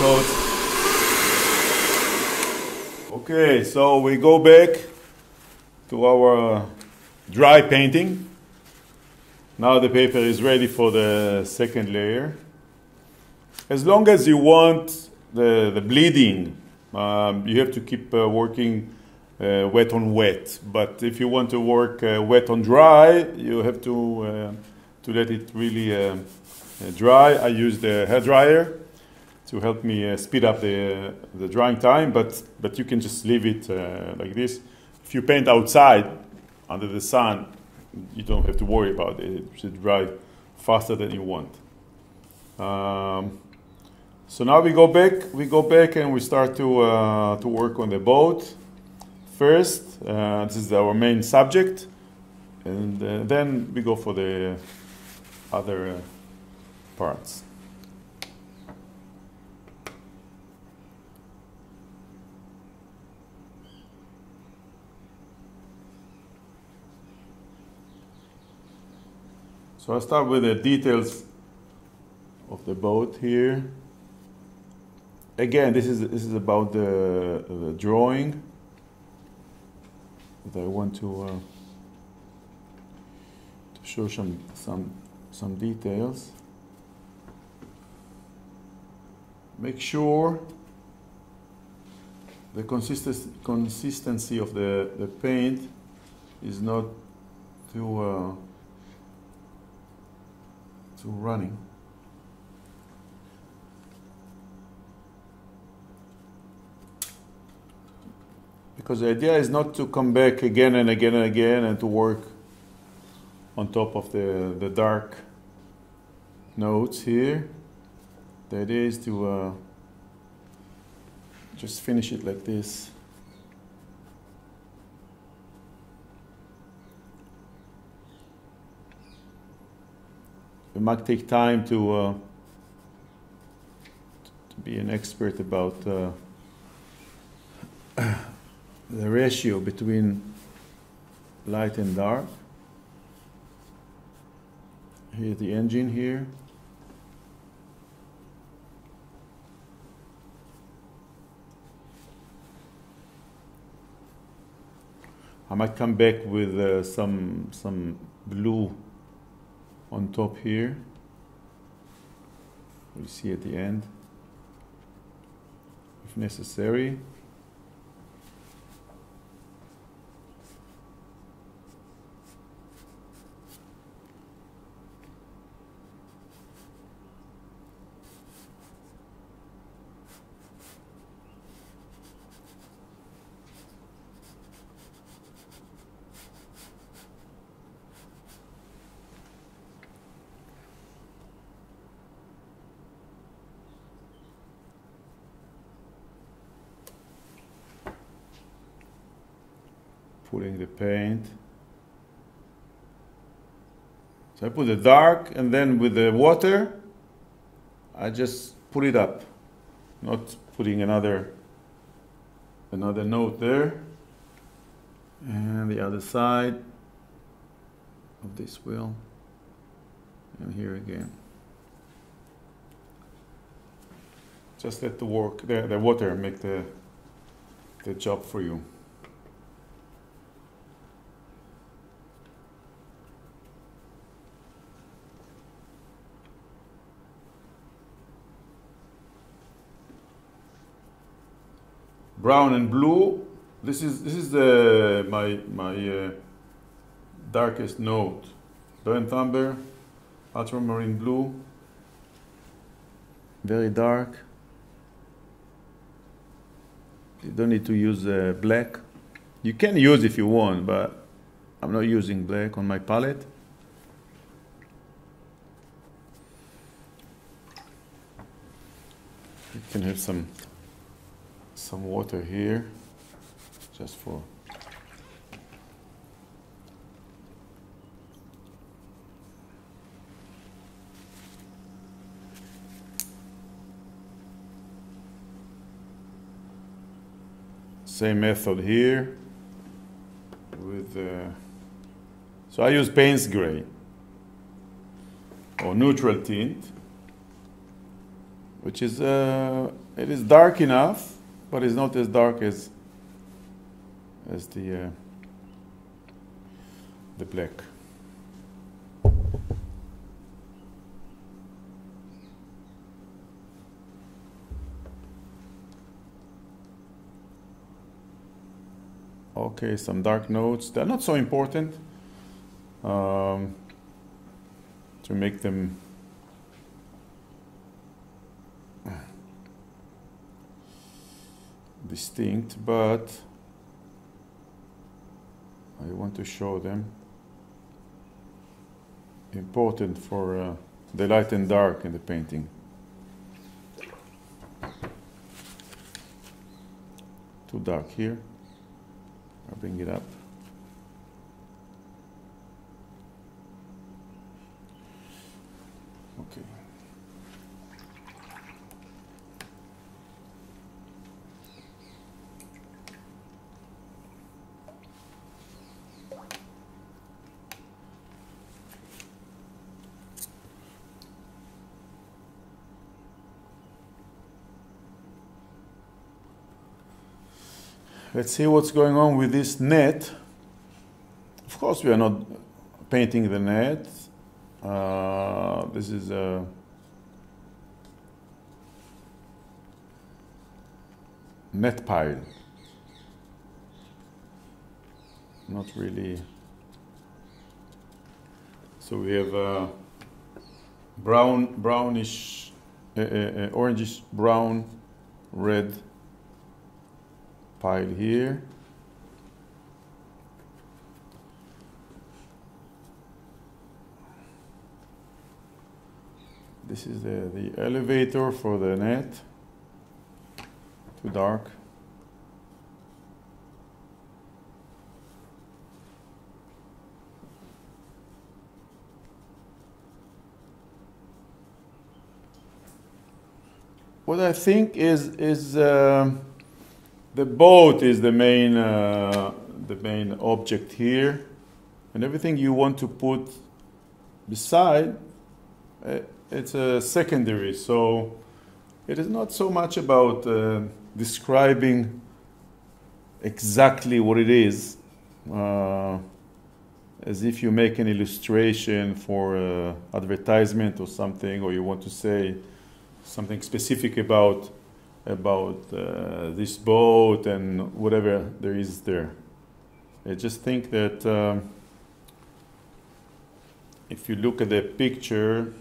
coat. Okay, so we go back to our dry painting. Now the paper is ready for the second layer. As long as you want the bleeding, you have to keep working wet on wet. But if you want to work wet on dry, you have to let it really dry. I use the hair dryer to help me speed up the drying time, but you can just leave it like this. If you paint outside under the sun, you don't have to worry about it. It should dry faster than you want. So now we go back and we start to work on the boat. First, this is our main subject, and then we go for the other parts. So I'll start with the details of the boat here. Again, this is about the drawing that I want to show some details. Make sure the consistency of the paint is not too running. Because the idea is not to come back again and again and again and to work on top of the dark notes here. The idea is to just finish it like this. It might take time to be an expert about the ratio between light and dark. Here's the engine here. I might come back with some blue on top here. We'll see at the end, if necessary. Putting the paint. So I put the dark, and then with the water, I just put it up, not putting another note there. And the other side of this wheel, and here again. Just let the water make the job for you. Brown and blue. This is my darkest note. Burnt umber, ultramarine blue, very dark. You don't need to use black. You can use if you want, but I'm not using black on my palette. You can have some water here, just for same method here with so I use Payne's gray or neutral tint. which is it is dark enough, but it's not as dark as the black. Okay, some dark notes. They're not so important to make them distinct, but I want to show them. Important for the light and dark in the painting. Too dark here. I'll bring it up. Okay. Let's see what's going on with this net. Of course, we are not painting the net. This is a net pile. Not really. So we have a brownish, orangish brown, red pile here. This is the elevator for the net. Too dark. What I think is the boat is the main object here, and everything you want to put beside, it's a secondary. So it is not so much about describing exactly what it is, as if you make an illustration for advertisement or something, or you want to say something specific about this boat and whatever there is there. I just think that if you look at the picture,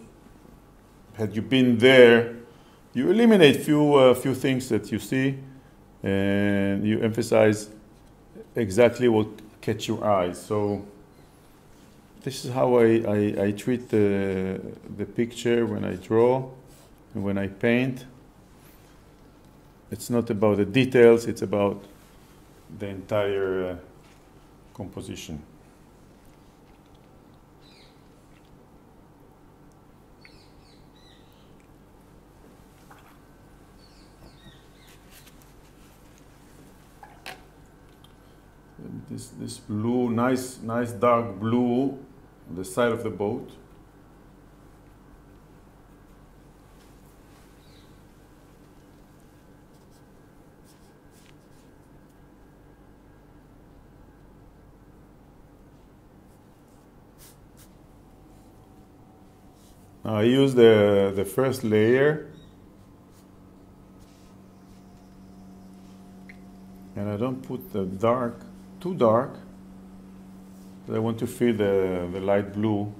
had you been there, you eliminate few things that you see, and you emphasize exactly what catch your eyes. So this is how I treat the picture when I draw and when I paint. It's not about the details, it's about the entire composition. This blue, nice dark blue on the side of the boat. Now I use the first layer, and I don't put the dark too dark, but I want to feel the light blue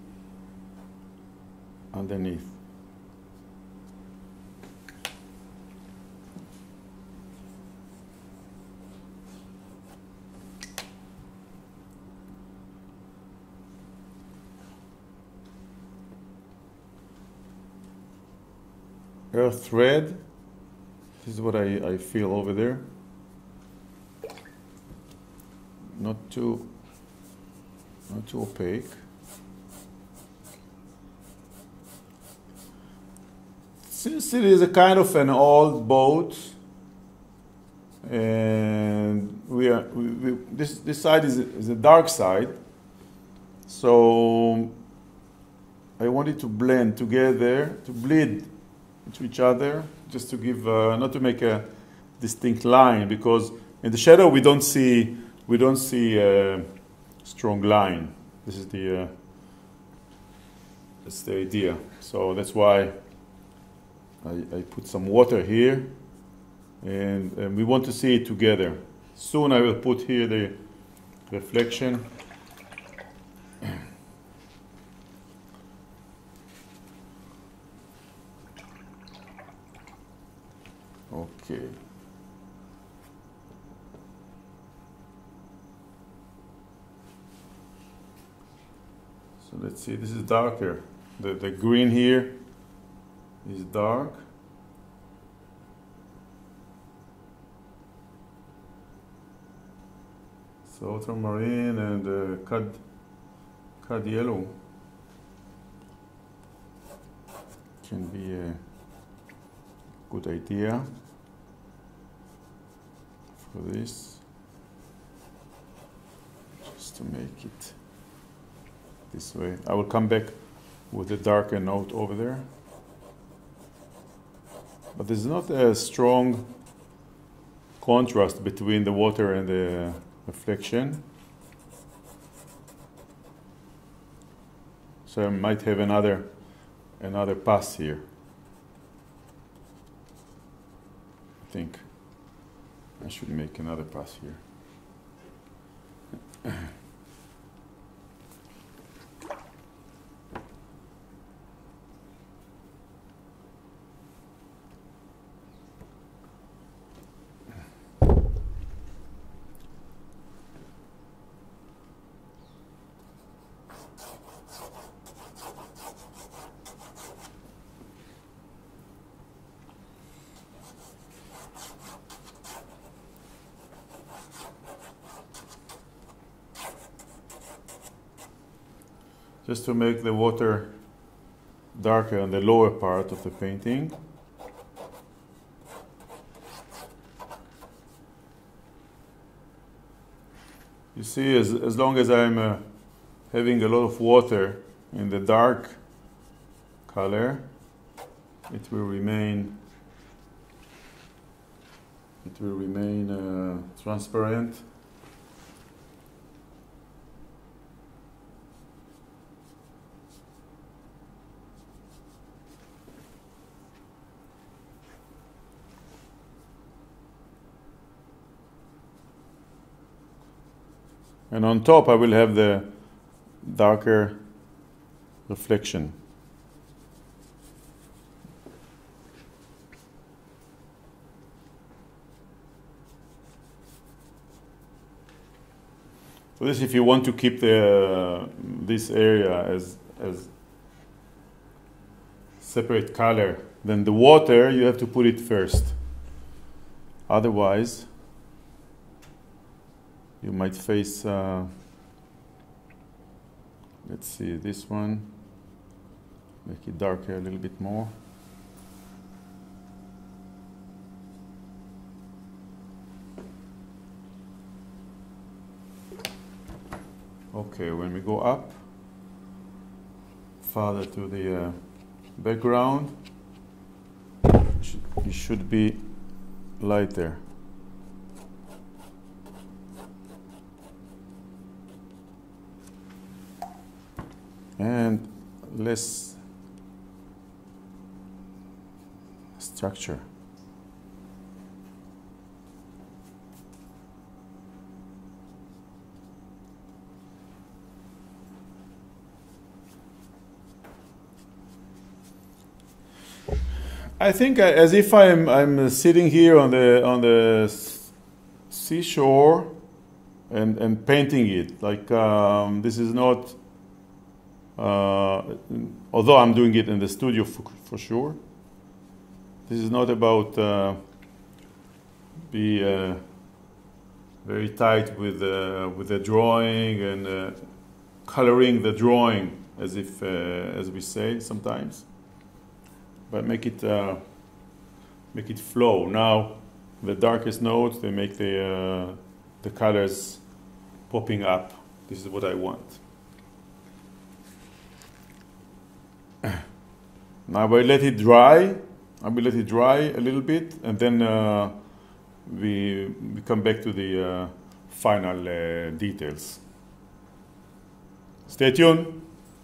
underneath. Earth red, this is what I feel over there. Not too opaque. Since it is a kind of an old boat, and this side is a dark side, so I want it to blend together, to bleed to each other, just to give, not to make a distinct line, because in the shadow we don't see a strong line. This is that's the idea. So that's why I put some water here, and we want to see it together. Soon I will put here the reflection. Okay. So let's see, this is darker. The green here is dark. So ultramarine and cad yellow can be a good idea for this, just to make it this way. I will come back with a darker note over there, but there's not a strong contrast between the water and the reflection, so I might have another pass here. I think I should make another pass here. Just to make the water darker on the lower part of the painting. You see, as long as I'm having a lot of water in the dark color, it will remain transparent. And on top, I will have the darker reflection. So this, if you want to keep this area as separate color, then the water, you have to put it first. Otherwise, you might face, let's see, this one, make it darker a little bit more. Okay, when we go up farther to the background, it should be lighter. And less structure. I think as if I'm sitting here on the seashore and painting it. Like this is not. Although I'm doing it in the studio for sure, this is not about be very tight with the drawing and coloring the drawing as if as we say sometimes, but make it flow. Now the darkest notes, they make the colors popping up. This is what I want. Now I let it dry. I will let it dry a little bit, and then we come back to the final details. Stay tuned.